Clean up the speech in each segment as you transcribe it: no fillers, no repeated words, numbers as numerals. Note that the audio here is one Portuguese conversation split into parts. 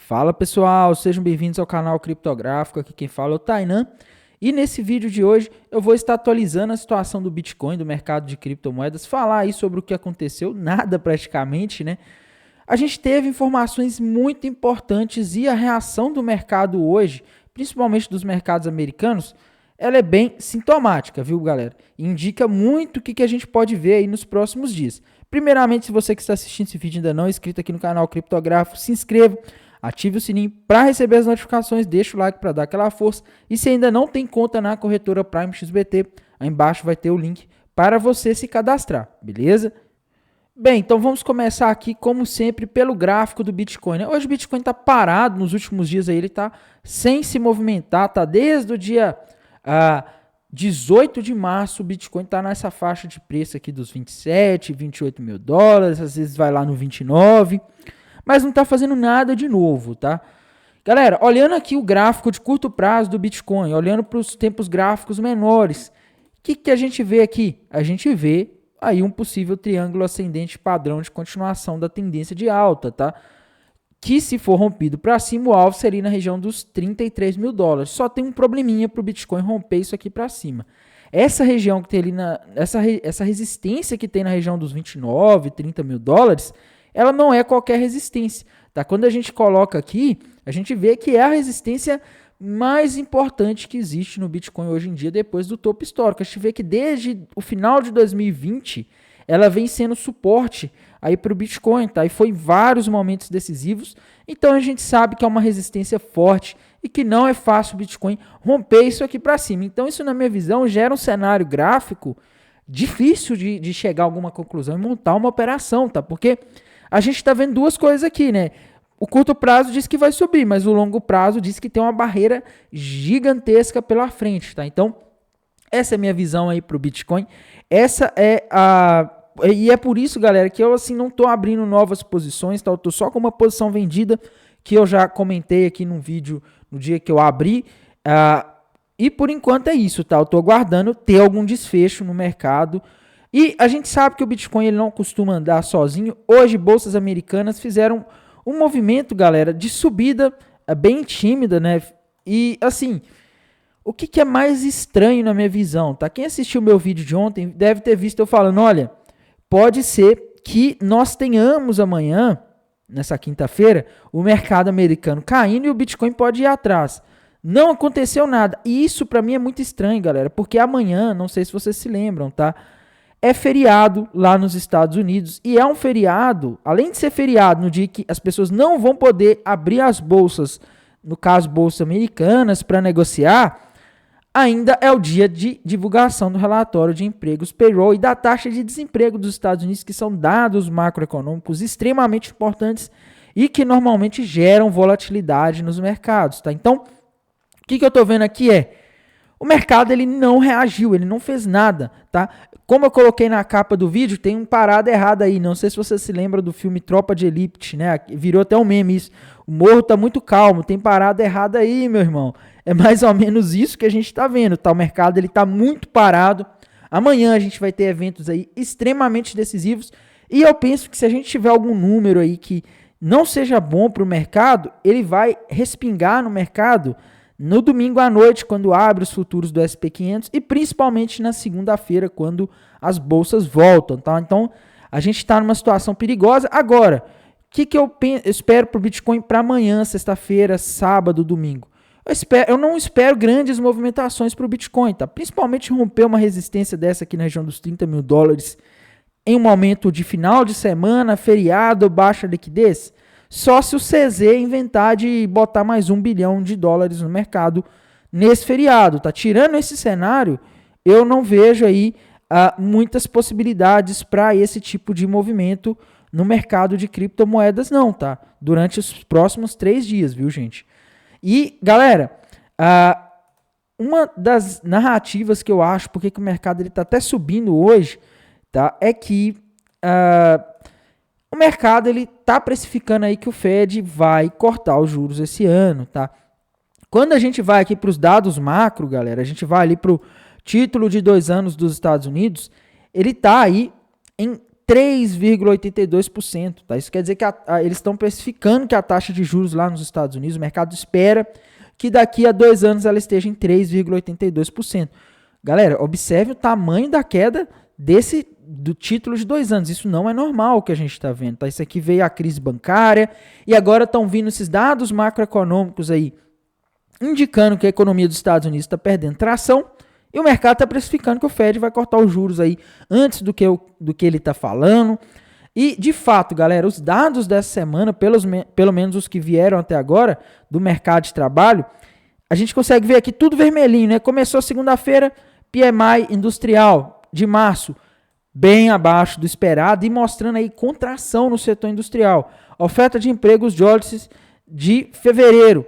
Fala pessoal, sejam bem-vindos ao canal Criptográfico, aqui quem fala é o Tainan. E nesse vídeo de hoje eu vou estar atualizando a situação do Bitcoin, do mercado de criptomoedas, falar aí sobre o que aconteceu, nada praticamente, né? A gente teve informações muito importantes e a reação do mercado hoje, principalmente dos mercados americanos, ela é bem sintomática, viu galera? Indica muito o que a gente pode ver aí nos próximos dias. Primeiramente, se você que está assistindo esse vídeo ainda não é inscrito aqui no canal Criptográfico, se inscreva. Ative o sininho para receber as notificações, deixa o like para dar aquela força. E se ainda não tem conta na corretora Prime XBT, aí embaixo vai ter o link para você se cadastrar, beleza? Bem, então vamos começar aqui, como sempre, pelo gráfico do Bitcoin, né? Hoje o Bitcoin está parado nos últimos dias, aí ele está sem se movimentar, tá desde o dia 18 de março, o Bitcoin está nessa faixa de preço aqui dos 27, 28 mil dólares, às vezes vai lá no 29, mas não está fazendo nada de novo, tá? Galera, olhando aqui o gráfico de curto prazo do Bitcoin, olhando para os tempos gráficos menores, o que a gente vê aqui? A gente vê aí um possível triângulo ascendente padrão de continuação da tendência de alta, tá? Que se for rompido para cima, o alvo seria na região dos 33 mil dólares. Só tem um probleminha para o Bitcoin romper isso aqui para cima. Essa região que tem ali, essa resistência que tem na região dos 29, 30 mil dólares, ela não é qualquer resistência, tá? Quando a gente coloca aqui, a gente vê que é a resistência mais importante que existe no Bitcoin hoje em dia, depois do topo histórico. A gente vê que desde o final de 2020, ela vem sendo suporte aí para o Bitcoin, tá? E foi em vários momentos decisivos. Então a gente sabe que é uma resistência forte e que não é fácil o Bitcoin romper isso aqui para cima. Então isso, na minha visão, gera um cenário gráfico difícil de chegar a alguma conclusão e montar uma operação, tá? Porque a gente está vendo duas coisas aqui, né? O curto prazo diz que vai subir, mas o longo prazo diz que tem uma barreira gigantesca pela frente, tá? Então, essa é a minha visão aí para o Bitcoin. Essa é a... E é por isso, galera, que eu assim não estou abrindo novas posições, tá? Eu estou só com uma posição vendida, que eu já comentei aqui no vídeo no dia que eu abri. E por enquanto é isso, tá? Eu estou aguardando ter algum desfecho no mercado. E a gente sabe que o Bitcoin ele não costuma andar sozinho. Hoje, bolsas americanas fizeram um movimento, galera, de subida bem tímida, né? E, assim, o que é mais estranho na minha visão, tá? Quem assistiu o meu vídeo de ontem deve ter visto eu falando, olha, pode ser que nós tenhamos amanhã, nessa quinta-feira, o mercado americano caindo e o Bitcoin pode ir atrás. Não aconteceu nada. E isso, para mim, é muito estranho, galera, porque amanhã, não sei se vocês se lembram, tá? É feriado lá nos Estados Unidos e é um feriado, além de ser feriado no dia que as pessoas não vão poder abrir as bolsas, no caso bolsas americanas, para negociar, ainda é o dia de divulgação do relatório de empregos payroll e da taxa de desemprego dos Estados Unidos, que são dados macroeconômicos extremamente importantes e que normalmente geram volatilidade nos mercados, tá? Então, o que eu estou vendo aqui o mercado ele não reagiu, ele não fez nada, tá? Como eu coloquei na capa do vídeo, tem uma parada errada aí. Não sei se você se lembra do filme Tropa de Elite, né? Virou até um meme isso. O morro tá muito calmo, tem parada errada aí, meu irmão. É mais ou menos isso que a gente tá vendo, tá? O mercado ele tá muito parado. Amanhã a gente vai ter eventos aí extremamente decisivos. E eu penso que se a gente tiver algum número aí que não seja bom para o mercado, ele vai respingar no mercado no domingo à noite, quando abre os futuros do SP500 e principalmente na segunda-feira, quando as bolsas voltam, tá? Então, a gente está numa situação perigosa. Agora, o que eu espero para o Bitcoin para amanhã, sexta-feira, sábado, domingo? Eu não espero grandes movimentações para o Bitcoin, tá? Principalmente romper uma resistência dessa aqui na região dos 30 mil dólares em um momento de final de semana, feriado, baixa liquidez. Só se o CZ inventar de botar mais $1 bilhão no mercado nesse feriado, tá? Tirando esse cenário, eu não vejo aí muitas possibilidades para esse tipo de movimento no mercado de criptomoedas não, tá? Durante os próximos 3 dias, viu, gente? E, galera, uma das narrativas que eu acho, porque que o mercado está até subindo hoje, tá? É que o mercado ele tá precificando aí que o Fed vai cortar os juros esse ano, tá? Quando a gente vai aqui para os dados macro, galera, a gente vai ali para o título de 2 anos dos Estados Unidos, ele tá aí em 3,82%. Tá? Isso quer dizer que eles estão precificando que a taxa de juros lá nos Estados Unidos, o mercado espera que daqui a 2 anos ela esteja em 3,82%. Galera, observe o tamanho da queda do título de 2 anos. Isso não é normal o que a gente está vendo. Tá? Isso aqui veio a crise bancária e agora estão vindo esses dados macroeconômicos aí indicando que a economia dos Estados Unidos está perdendo tração e o mercado está precificando que o Fed vai cortar os juros aí antes do que ele está falando. E, de fato, galera, os dados dessa semana, pelo menos os que vieram até agora do mercado de trabalho, a gente consegue ver aqui tudo vermelhinho, né? Começou segunda-feira, PMI industrial de março, bem abaixo do esperado e mostrando aí contração no setor industrial. Oferta de empregos Jobs de fevereiro,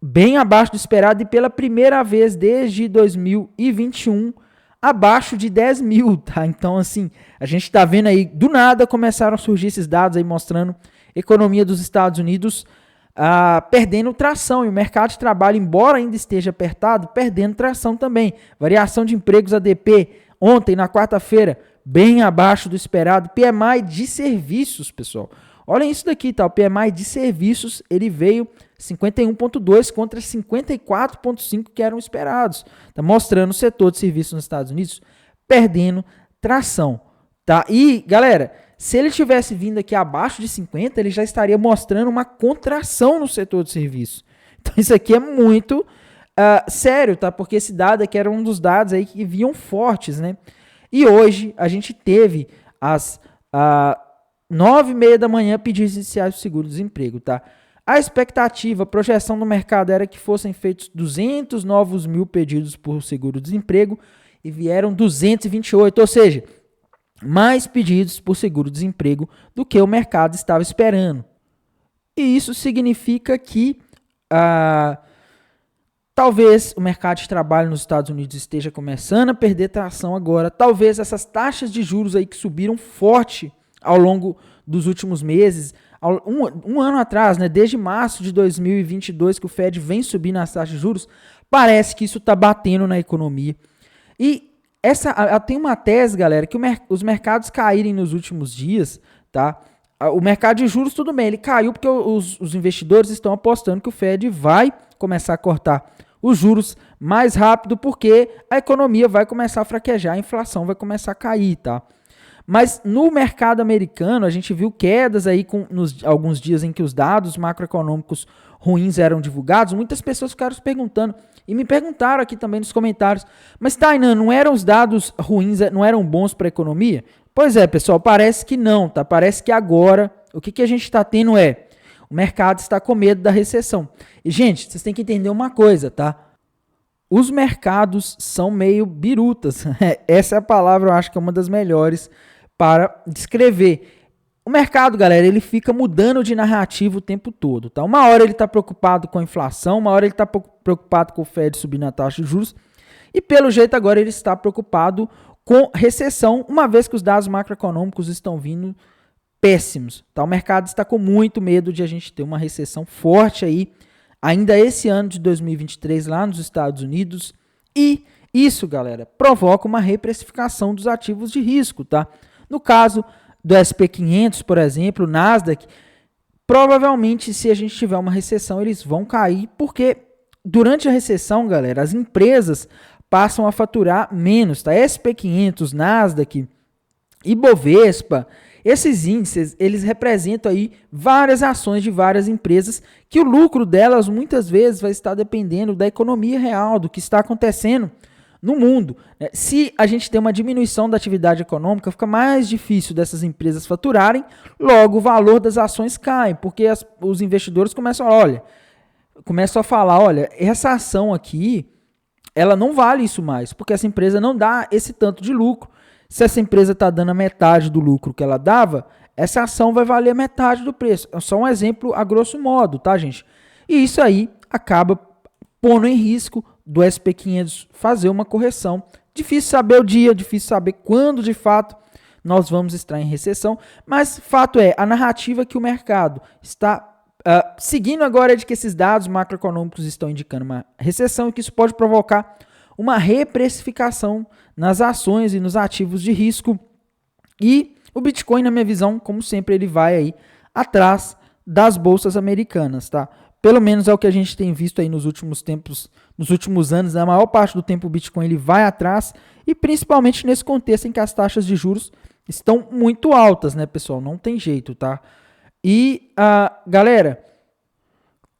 bem abaixo do esperado e pela primeira vez desde 2021, abaixo de 10 mil, tá? Então, assim, a gente está vendo aí, do nada começaram a surgir esses dados aí mostrando a economia dos Estados Unidos perdendo tração e o mercado de trabalho, embora ainda esteja apertado, perdendo tração também. Variação de empregos ADP ontem, na quarta-feira, bem abaixo do esperado. PMI de serviços, pessoal. Olhem isso daqui, tá? O PMI de serviços, ele veio 51,2 contra 54,5 que eram esperados. Tá mostrando o setor de serviços nos Estados Unidos perdendo tração, tá? E, galera, se ele tivesse vindo aqui abaixo de 50, ele já estaria mostrando uma contração no setor de serviços. Então, isso aqui é muito sério, tá? Porque esse dado aqui era um dos dados aí que vinham fortes, né? E hoje a gente teve às 9h30 da manhã pedidos iniciais do seguro-desemprego, tá? A expectativa, a projeção do mercado era que fossem feitos 200 novos mil pedidos por seguro-desemprego e vieram 228, ou seja, mais pedidos por seguro-desemprego do que o mercado estava esperando. E isso significa que talvez o mercado de trabalho nos Estados Unidos esteja começando a perder tração agora. Talvez essas taxas de juros aí que subiram forte ao longo dos últimos meses, um ano atrás, né, desde março de 2022 que o Fed vem subindo as taxas de juros, parece que isso está batendo na economia. E tem uma tese, galera, que os mercados caírem nos últimos dias, tá? O mercado de juros, tudo bem, ele caiu porque os investidores estão apostando que o Fed vai começar a cortar os juros mais rápido porque a economia vai começar a fraquejar, a inflação vai começar a cair, tá? Mas no mercado americano, a gente viu quedas aí nos alguns dias em que os dados macroeconômicos ruins eram divulgados. Muitas pessoas ficaram se perguntando, e me perguntaram aqui também nos comentários, mas Tainan, não eram os dados ruins, não eram bons para a economia? Pois é, pessoal, parece que não, tá? Parece que agora, o que a gente está tendo o mercado está com medo da recessão. E, gente, vocês têm que entender uma coisa, tá? Os mercados são meio birutas. Essa é a palavra, eu acho que é uma das melhores para descrever. O mercado, galera, ele fica mudando de narrativa o tempo todo, tá? Uma hora ele está preocupado com a inflação, uma hora ele está preocupado com o Fed subindo a taxa de juros, e pelo jeito agora ele está preocupado com recessão, uma vez que os dados macroeconômicos estão vindo péssimos, tá? O mercado está com muito medo de a gente ter uma recessão forte aí, ainda esse ano de 2023 lá nos Estados Unidos, e isso, galera, provoca uma reprecificação dos ativos de risco, tá? No caso do SP500, por exemplo, o Nasdaq, provavelmente se a gente tiver uma recessão, eles vão cair, porque durante a recessão, galera, as empresas passam a faturar menos, tá? SP500, Nasdaq, Ibovespa, esses índices, eles representam aí várias ações de várias empresas que o lucro delas muitas vezes vai estar dependendo da economia real, do que está acontecendo no mundo. Se a gente tem uma diminuição da atividade econômica, fica mais difícil dessas empresas faturarem, logo o valor das ações cai, porque os investidores começam a falar, olha, essa ação aqui, ela não vale isso mais, porque essa empresa não dá esse tanto de lucro. Se essa empresa está dando a metade do lucro que ela dava, essa ação vai valer a metade do preço. É só um exemplo a grosso modo, tá, gente? E isso aí acaba pondo em risco do SP500 fazer uma correção. Difícil saber o dia, difícil saber quando de fato nós vamos estar em recessão, mas fato é, a narrativa que o mercado está seguindo agora é de que esses dados macroeconômicos estão indicando uma recessão e que isso pode provocar uma reprecificação nas ações e nos ativos de risco. E o Bitcoin, na minha visão, como sempre, ele vai aí atrás das bolsas americanas, tá? Pelo menos é o que a gente tem visto aí nos últimos tempos, nos últimos anos, na maior parte do tempo o Bitcoin ele vai atrás, e principalmente nesse contexto em que as taxas de juros estão muito altas, né, pessoal? Não tem jeito, tá? E, galera,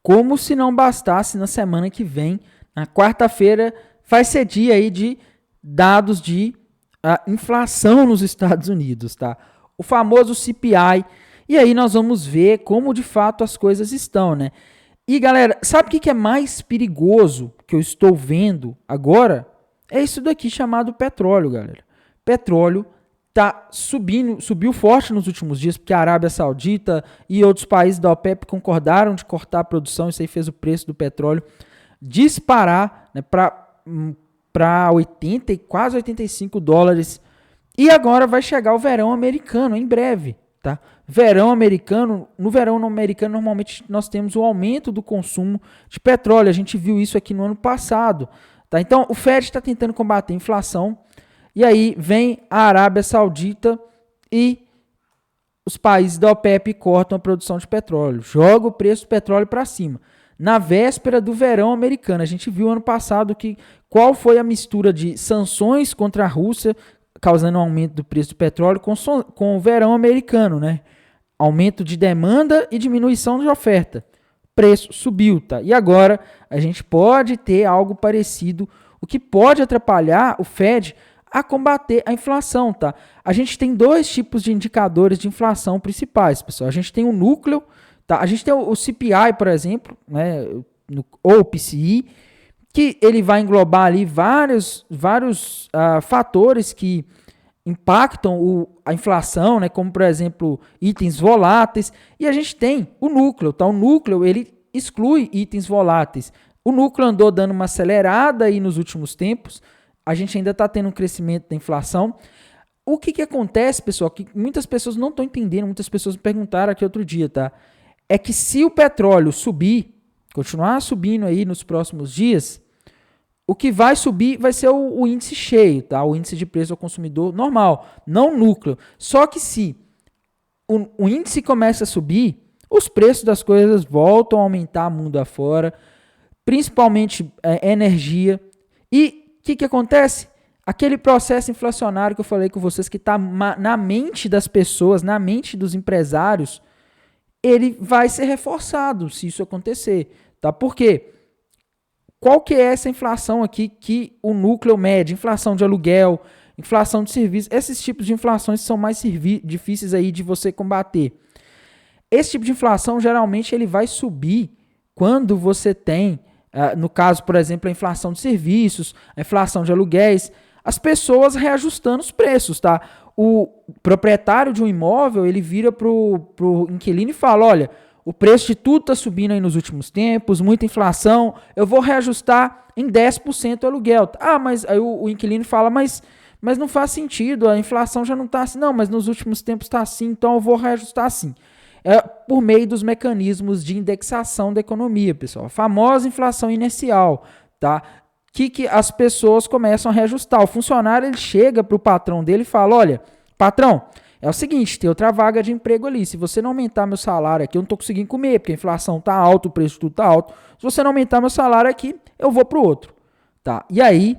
como se não bastasse, na semana que vem, na quarta-feira, vai ser dia aí de dados de inflação nos Estados Unidos, tá? O famoso CPI. E aí nós vamos ver como de fato as coisas estão, né? E galera, sabe o que é mais perigoso que eu estou vendo agora? É isso daqui chamado petróleo, galera. Petróleo tá subiu forte nos últimos dias, porque a Arábia Saudita e outros países da OPEP concordaram de cortar a produção, isso aí fez o preço do petróleo disparar, né, para 80 e quase 85 dólares. E agora vai chegar o verão americano em breve, tá? Verão americano, no verão americano normalmente nós temos o aumento do consumo de petróleo. A gente viu isso aqui no ano passado, tá? Então o Fed está tentando combater a inflação e aí vem a Arábia Saudita e os países da OPEP cortam a produção de petróleo, joga o preço do petróleo para cima. Na véspera do verão americano, a gente viu ano passado qual foi a mistura de sanções contra a Rússia, causando um aumento do preço do petróleo, com o verão americano, né? Aumento de demanda e diminuição de oferta. Preço subiu, tá? E agora a gente pode ter algo parecido, o que pode atrapalhar o Fed a combater a inflação, tá? A gente tem dois tipos de indicadores de inflação principais, pessoal. A gente tem o núcleo, tá? A gente tem o CPI, por exemplo, né? Ou o PCI, que ele vai englobar ali vários fatores que impactam a inflação, né, como, por exemplo, itens voláteis. E a gente tem o núcleo, tá? O núcleo, ele exclui itens voláteis. O núcleo andou dando uma acelerada aí nos últimos tempos. A gente ainda está tendo um crescimento da inflação. O que acontece, pessoal, que muitas pessoas não estão entendendo, muitas pessoas me perguntaram aqui outro dia, tá? É que se o petróleo subir, continuar subindo aí nos próximos dias, o que vai subir vai ser o índice cheio, tá? O índice de preço ao consumidor normal, não núcleo. Só que se o índice começa a subir, os preços das coisas voltam a aumentar mundo afora, principalmente energia. E o que acontece? Aquele processo inflacionário que eu falei com vocês, que está na mente das pessoas, na mente dos empresários, ele vai ser reforçado se isso acontecer, tá? Por quê? Qual que é essa inflação aqui que o núcleo mede? Inflação de aluguel, inflação de serviços. Esses tipos de inflações são mais difíceis aí de você combater. Esse tipo de inflação, geralmente, ele vai subir quando você tem, no caso, por exemplo, a inflação de serviços, a inflação de aluguéis, as pessoas reajustando os preços, tá? O proprietário de um imóvel, ele vira pro inquilino e fala, olha, o preço de tudo está subindo aí nos últimos tempos, muita inflação, eu vou reajustar em 10% o aluguel. Ah, mas aí o inquilino fala, mas não faz sentido, a inflação já não está assim. Não, mas nos últimos tempos está assim, então eu vou reajustar assim. É por meio dos mecanismos de indexação da economia, pessoal. A famosa inflação inercial, tá? Que as pessoas começam a reajustar. O funcionário, ele chega para o patrão dele e fala, olha, patrão, é o seguinte, tem outra vaga de emprego ali. Se você não aumentar meu salário aqui, eu não estou conseguindo comer, porque a inflação está alta, o preço de tudo está alto. Se você não aumentar meu salário aqui, eu vou para o outro. Tá? E aí,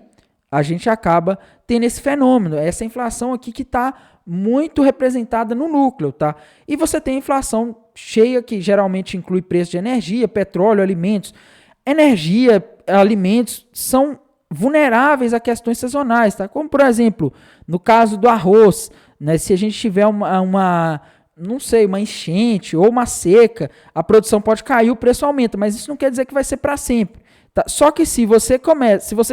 a gente acaba tendo esse fenômeno, essa inflação aqui que está muito representada no núcleo. Tá? E você tem a inflação cheia, que geralmente inclui preço de energia, petróleo, alimentos. Energia, alimentos são vulneráveis a questões sazonais. Tá? Como, por exemplo, no caso do arroz, né, se a gente tiver uma enchente ou uma seca, a produção pode cair, o preço aumenta, mas isso não quer dizer que vai ser para sempre. Tá? Só que se você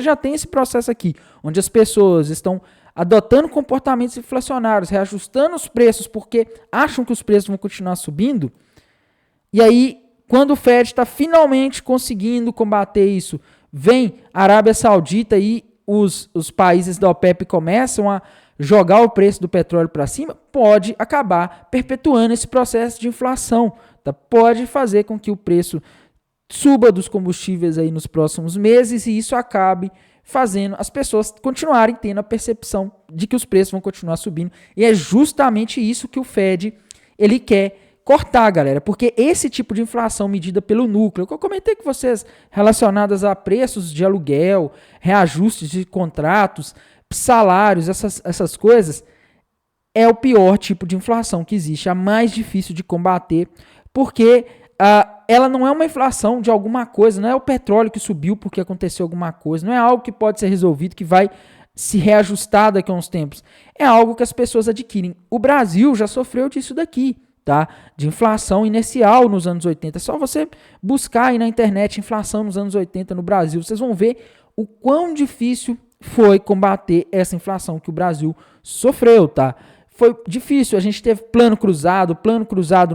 já tem esse processo aqui, onde as pessoas estão adotando comportamentos inflacionários, reajustando os preços porque acham que os preços vão continuar subindo, e aí, quando o Fed está finalmente conseguindo combater isso, vem a Arábia Saudita e os países da OPEP começam a jogar o preço do petróleo para cima, pode acabar perpetuando esse processo de inflação. Tá? Pode fazer com que o preço suba dos combustíveis aí nos próximos meses e isso acabe fazendo as pessoas continuarem tendo a percepção de que os preços vão continuar subindo. E é justamente isso que o Fed ele quer cortar, galera, porque esse tipo de inflação medida pelo núcleo, que eu comentei com vocês, relacionadas a preços de aluguel, reajustes de contratos, salários, essas coisas, é o pior tipo de inflação que existe, a mais difícil de combater, porque ela não é uma inflação de alguma coisa, não é o petróleo que subiu porque aconteceu alguma coisa, não é algo que pode ser resolvido, que vai se reajustar daqui a uns tempos, é algo que as pessoas adquirem. O Brasil já sofreu disso daqui, tá? De inflação inicial nos anos 80. É só você buscar aí na internet inflação nos anos 80 no Brasil. Vocês vão ver o quão difícil foi combater essa inflação que o Brasil sofreu, tá? Foi difícil. A gente teve plano cruzado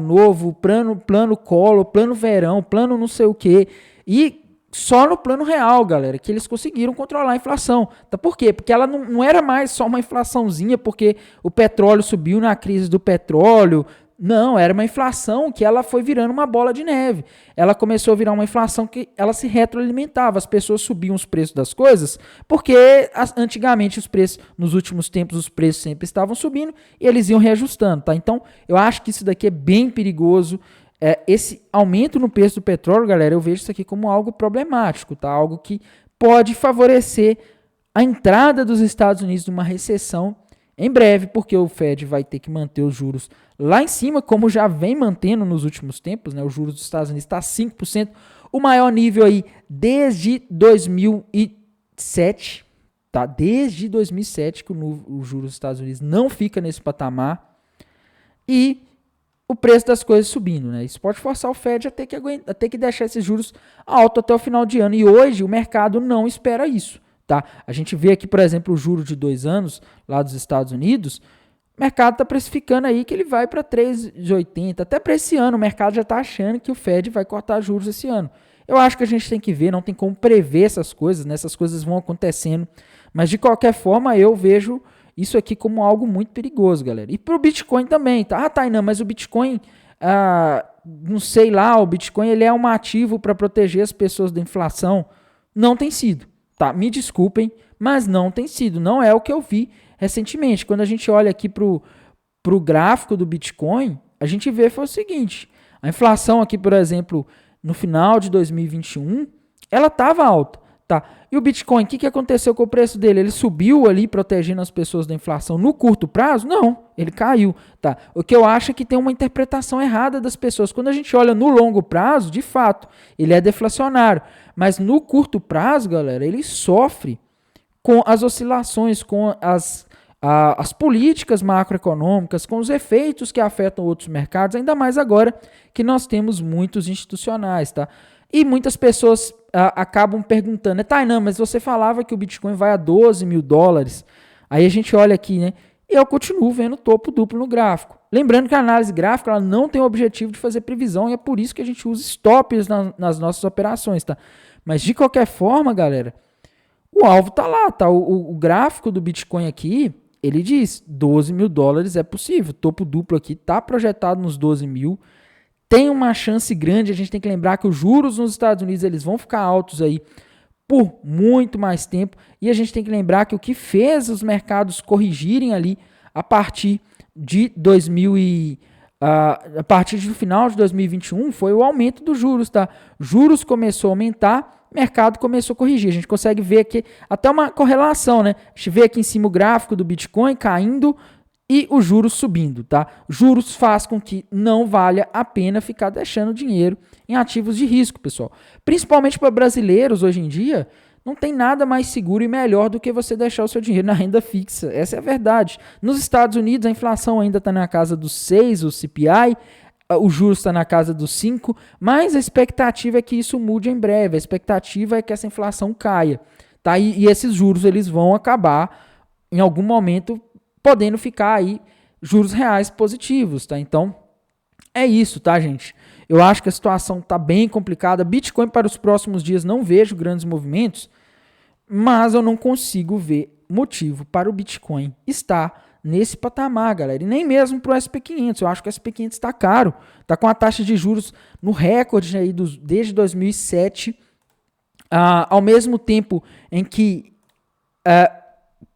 novo, plano Collor, plano verão, plano não sei o quê. E só no plano real, galera, que eles conseguiram controlar a inflação. Tá? Por quê? Porque ela não era mais só uma inflaçãozinha porque o petróleo subiu na crise do petróleo. Não, era uma inflação que ela foi virando uma bola de neve. Ela começou a virar uma inflação que ela se retroalimentava. As pessoas subiam os preços das coisas porque antigamente os preços, nos últimos tempos, os preços sempre estavam subindo e eles iam reajustando, tá? Então, eu acho que isso daqui é bem perigoso. Esse aumento no preço do petróleo, galera, eu vejo isso aqui como algo problemático, tá? Algo que pode favorecer a entrada dos Estados Unidos numa recessão em breve, porque o Fed vai ter que manter os juros lá em cima, como já vem mantendo nos últimos tempos, né? Os juros dos Estados Unidos está 5%, o maior nível aí desde 2007, tá? Desde 2007 que o juros dos Estados Unidos não fica nesse patamar e o preço das coisas subindo, né? Isso pode forçar o Fed a ter que deixar esses juros altos até o final de ano e hoje o mercado não espera isso. Tá? A gente vê aqui, por exemplo, o juro de 2 anos lá dos Estados Unidos, o mercado está precificando aí que ele vai para 3,80. Até para esse ano, o mercado já está achando que o Fed vai cortar juros esse ano. Eu acho que a gente tem que ver, não tem como prever essas coisas, né? Essas coisas vão acontecendo. Mas, de qualquer forma, eu vejo isso aqui como algo muito perigoso, galera. E para o Bitcoin também, tá? Tainá, mas o Bitcoin, não sei lá, o Bitcoin ele é um ativo para proteger as pessoas da inflação. Não tem sido. Tá, me desculpem, mas não tem sido. Não é o que eu vi recentemente. Quando a gente olha aqui para o gráfico do Bitcoin, a gente vê foi o seguinte. A inflação aqui, por exemplo, no final de 2021, ela estava alta. Tá? E o Bitcoin, o que aconteceu com o preço dele? Ele subiu ali protegendo as pessoas da inflação no curto prazo? Não, ele caiu. Tá? O que eu acho é que tem uma interpretação errada das pessoas. Quando a gente olha no longo prazo, de fato, ele é deflacionário. Mas no curto prazo, galera, ele sofre com as oscilações, com as políticas macroeconômicas, com os efeitos que afetam outros mercados, ainda mais agora que nós temos muitos institucionais, tá? E muitas pessoas acabam perguntando, Tainá, mas você falava que o Bitcoin vai a 12 mil dólares. Aí a gente olha aqui, né? E eu continuo vendo topo duplo no gráfico. Lembrando que a análise gráfica ela não tem o objetivo de fazer previsão e é por isso que a gente usa stops nas nossas operações, tá? Mas de qualquer forma, galera, o alvo tá lá, tá? O gráfico do Bitcoin aqui, ele diz 12 mil dólares é possível. Topo duplo aqui tá projetado nos 12 mil. Tem uma chance grande, a gente tem que lembrar que os juros nos Estados Unidos eles vão ficar altos aí por muito mais tempo. E a gente tem que lembrar que o que fez os mercados corrigirem ali a partir de a partir do final de 2021 foi o aumento dos juros, tá? Juros começou a aumentar, mercado começou a corrigir. A gente consegue ver aqui até uma correlação, né? A gente vê aqui em cima o gráfico do Bitcoin caindo e os juros subindo, tá? Juros faz com que não valha a pena ficar deixando dinheiro em ativos de risco, pessoal. Principalmente para brasileiros hoje em dia, não tem nada mais seguro e melhor do que você deixar o seu dinheiro na renda fixa. Essa é a verdade. Nos Estados Unidos, a inflação ainda está na casa dos 6, o CPI, o juros está na casa dos 5, mas a expectativa é que isso mude em breve. A expectativa é que essa inflação caia. Tá? E esses juros eles vão acabar, em algum momento, podendo ficar aí juros reais positivos. Tá? Então, é isso, tá, gente? Eu acho que a situação está bem complicada. Bitcoin para os próximos dias não vejo grandes movimentos, mas eu não consigo ver motivo para o Bitcoin estar nesse patamar, galera. E nem mesmo para o SP500. Eu acho que o SP500 está caro. Está com a taxa de juros no recorde aí desde 2007. Ao mesmo tempo em que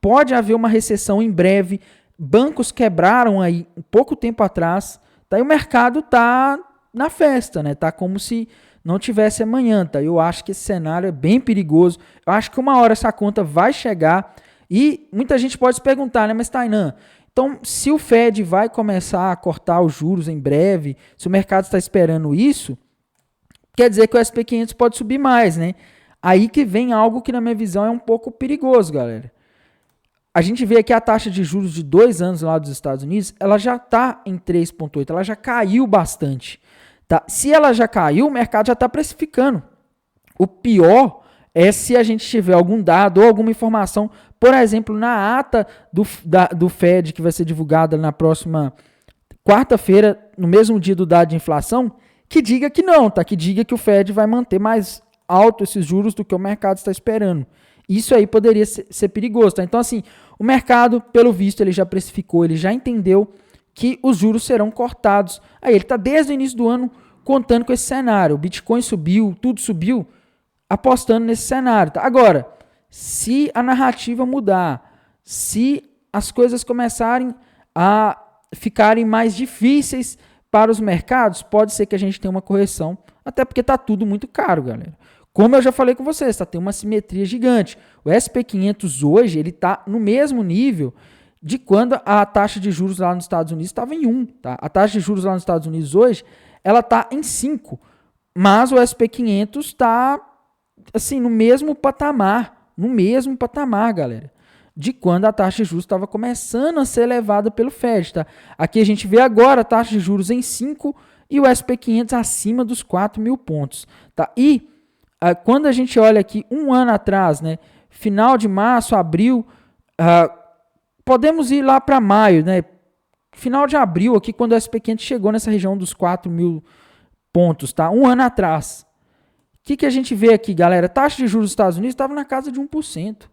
Pode haver uma recessão em breve, bancos quebraram aí um pouco tempo atrás, tá? E o mercado tá na festa, né? Tá como se não tivesse amanhã, tá? Eu acho que esse cenário é bem perigoso. Eu acho que uma hora essa conta vai chegar e muita gente pode se perguntar, né? Mas Tainan, então se o Fed vai começar a cortar os juros em breve, se o mercado está esperando isso, quer dizer que o SP500 pode subir mais, né? Aí que vem algo que na minha visão é um pouco perigoso, galera. A gente vê aqui a taxa de juros de 2 anos lá dos Estados Unidos, ela já está em 3,8, ela já caiu bastante. Tá? Se ela já caiu, o mercado já está precificando. O pior é se a gente tiver algum dado ou alguma informação, por exemplo, na ata do Fed, que vai ser divulgada na próxima quarta-feira, no mesmo dia do dado de inflação, que diga que não, tá? Que diga que o Fed vai manter mais alto esses juros do que o mercado está esperando. Isso aí poderia ser perigoso, tá? Então, assim, o mercado, pelo visto, ele já precificou, ele já entendeu que os juros serão cortados. Aí ele está desde o início do ano contando com esse cenário. O Bitcoin subiu, tudo subiu, apostando nesse cenário. Tá? Agora, se a narrativa mudar, se as coisas começarem a ficarem mais difíceis para os mercados, pode ser que a gente tenha uma correção, até porque está tudo muito caro, galera. Como eu já falei com vocês, tá? Tem uma simetria gigante. O SP500 hoje ele está no mesmo nível de quando a taxa de juros lá nos Estados Unidos estava em 1. Tá? A taxa de juros lá nos Estados Unidos hoje ela está em 5. Mas o SP500 está assim, no mesmo patamar, galera, de quando a taxa de juros estava começando a ser elevada pelo Fed. Tá? Aqui a gente vê agora a taxa de juros em 5 e o SP500 acima dos 4 mil pontos. Tá? E quando a gente olha aqui um ano atrás, né, final de março, abril, podemos ir lá para maio, né, final de abril, aqui quando o SP500 chegou nessa região dos 4 mil pontos, tá? Um ano atrás. O que a gente vê aqui, galera? A taxa de juros dos Estados Unidos estava na casa de 1%.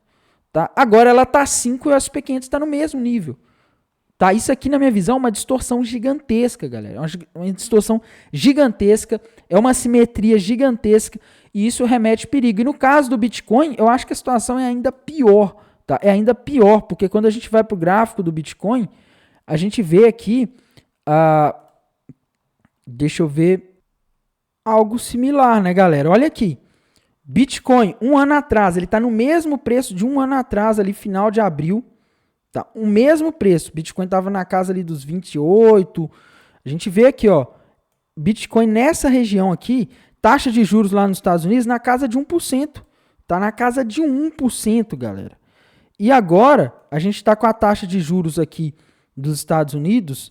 Tá? Agora ela está 5% e o SP500 está no mesmo nível. Tá? Isso aqui, na minha visão, é uma distorção gigantesca, galera. Uma distorção gigantesca, é uma simetria gigantesca e isso remete perigo. E no caso do Bitcoin, eu acho que a situação é ainda pior. Tá? É ainda pior, porque quando a gente vai para o gráfico do Bitcoin, a gente vê aqui, deixa eu ver, algo similar, né, galera? Olha aqui, Bitcoin, um ano atrás, ele está no mesmo preço de um ano atrás, ali final de abril, tá? O mesmo preço, Bitcoin estava na casa ali dos 28, a gente vê aqui, ó, Bitcoin nessa região aqui, taxa de juros lá nos Estados Unidos na casa de 1%, tá na casa de 1%, galera. E agora, a gente está com a taxa de juros aqui dos Estados Unidos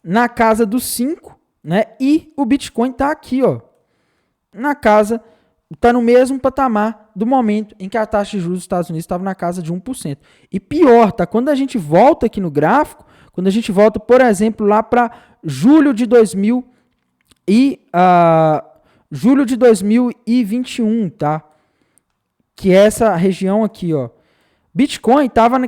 na casa dos 5%, né? E o Bitcoin está aqui, ó, na casa, está no mesmo patamar do momento em que a taxa de juros dos Estados Unidos estava na casa de 1%. E pior, tá? Quando a gente volta aqui no gráfico, quando a gente volta, por exemplo, lá para julho de 2021, tá? Que é essa região aqui, ó. Bitcoin estava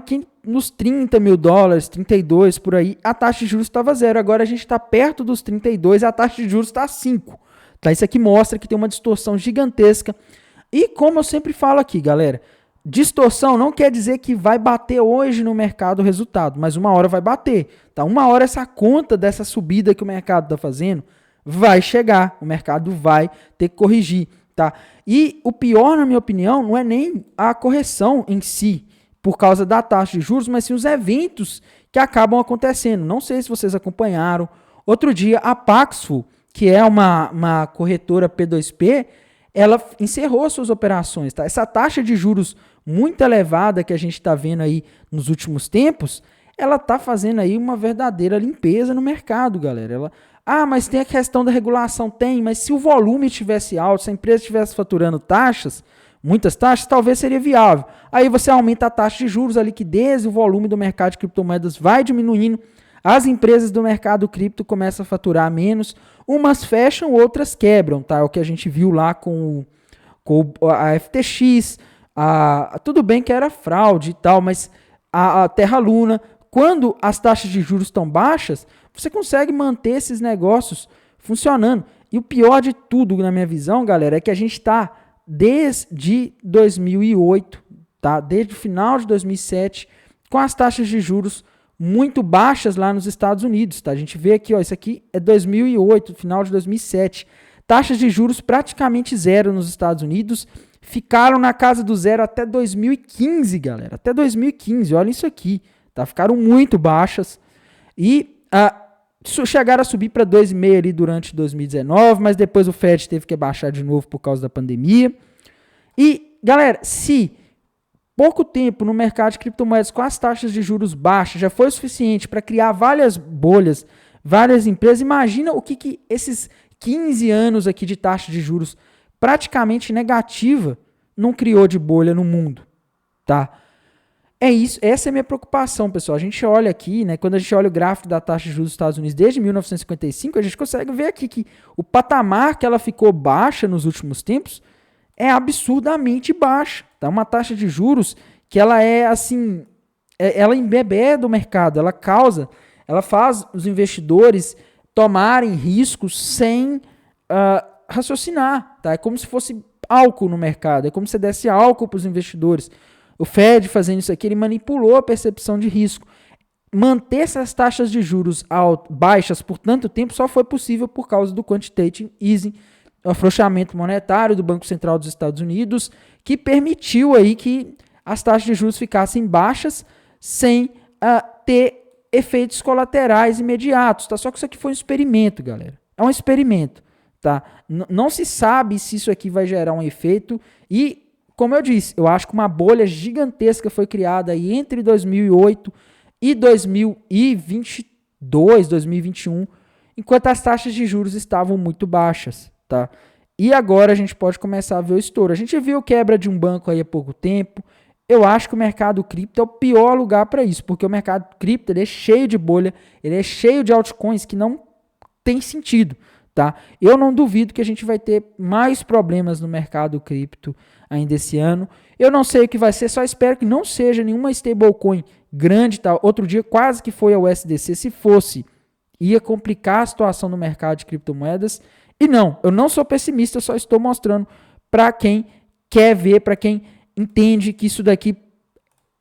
nos 30 mil dólares, 32 por aí, a taxa de juros estava 0. Agora a gente está perto dos 32 e a taxa de juros está 5. Tá? Isso aqui mostra que tem uma distorção gigantesca. E como eu sempre falo aqui, galera, distorção não quer dizer que vai bater hoje no mercado o resultado, mas uma hora vai bater. Tá? Uma hora essa conta dessa subida que o mercado está fazendo vai chegar, o mercado vai ter que corrigir. Tá? E o pior, na minha opinião, não é nem a correção em si, por causa da taxa de juros, mas sim os eventos que acabam acontecendo. Não sei se vocês acompanharam. Outro dia, a Paxful, que é uma corretora P2P, ela encerrou suas operações. Tá? Essa taxa de juros muito elevada que a gente está vendo aí nos últimos tempos, ela está fazendo aí uma verdadeira limpeza no mercado, galera. Mas tem a questão da regulação. Tem, mas se o volume estivesse alto, se a empresa estivesse faturando muitas taxas, talvez seria viável. Aí você aumenta a taxa de juros, a liquidez e o volume do mercado de criptomoedas vai diminuindo. As empresas do mercado cripto começam a faturar menos. Umas fecham, outras quebram, tá? É o que a gente viu lá com a FTX. Tudo bem que era fraude e tal, mas a Terra Luna, quando as taxas de juros estão baixas, você consegue manter esses negócios funcionando. E o pior de tudo, na minha visão, galera, é que a gente está desde 2008, tá? Desde o final de 2007, com as taxas de juros muito baixas lá nos Estados Unidos, tá? A gente vê aqui, ó, isso aqui é 2008, final de 2007. Taxas de juros praticamente zero nos Estados Unidos, ficaram na casa do zero até 2015, galera. Até 2015, olha isso aqui, tá? Ficaram muito baixas e chegaram a subir para 2,5 ali durante 2019, mas depois o Fed teve que baixar de novo por causa da pandemia. E, galera, se pouco tempo no mercado de criptomoedas com as taxas de juros baixas já foi o suficiente para criar várias bolhas, várias empresas, imagina o que esses 15 anos aqui de taxa de juros praticamente negativa não criou de bolha no mundo, tá? É isso, essa é a minha preocupação, pessoal. A gente olha aqui, né, quando a gente olha o gráfico da taxa de juros dos Estados Unidos desde 1955, a gente consegue ver aqui que o patamar que ela ficou baixa nos últimos tempos é absurdamente baixa, tá? Uma taxa de juros que ela é assim, ela embebeda o mercado, ela faz os investidores tomarem riscos sem raciocinar, tá? É como se fosse álcool no mercado, é como se você desse álcool para os investidores. O Fed fazendo isso aqui, ele manipulou a percepção de risco. Manter essas taxas de juros baixas por tanto tempo só foi possível por causa do quantitative easing, o afrouxamento monetário do Banco Central dos Estados Unidos, que permitiu aí que as taxas de juros ficassem baixas sem ter efeitos colaterais imediatos, tá? Só que isso aqui foi um experimento, galera. É um experimento, tá? Não se sabe se isso aqui vai gerar um efeito e, como eu disse, eu acho que uma bolha gigantesca foi criada aí entre 2008 e 2022, 2021, enquanto as taxas de juros estavam muito baixas, tá? E agora a gente pode começar a ver o estouro. A gente viu quebra de um banco aí há pouco tempo. Eu acho que o mercado cripto é o pior lugar para isso, porque o mercado cripto ele é cheio de bolha, ele é cheio de altcoins que não tem sentido, tá? Eu não duvido que a gente vai ter mais problemas no mercado cripto ainda esse ano. Eu não sei o que vai ser, só espero que não seja nenhuma stablecoin grande, tá? Outro dia quase que foi a USDC, se fosse, ia complicar a situação no mercado de criptomoedas. E não, eu não sou pessimista, eu só estou mostrando para quem quer ver, para quem entende que isso daqui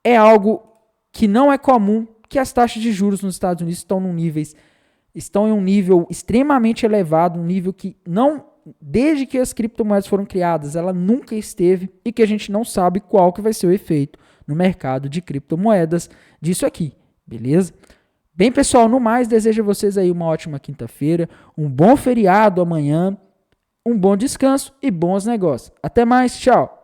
é algo que não é comum, que as taxas de juros nos Estados Unidos estão em um nível extremamente elevado, um nível que não, desde que as criptomoedas foram criadas, ela nunca esteve e que a gente não sabe qual que vai ser o efeito no mercado de criptomoedas disso aqui, beleza? Bem, pessoal, no mais, desejo a vocês aí uma ótima quinta-feira, um bom feriado amanhã, um bom descanso e bons negócios. Até mais, tchau!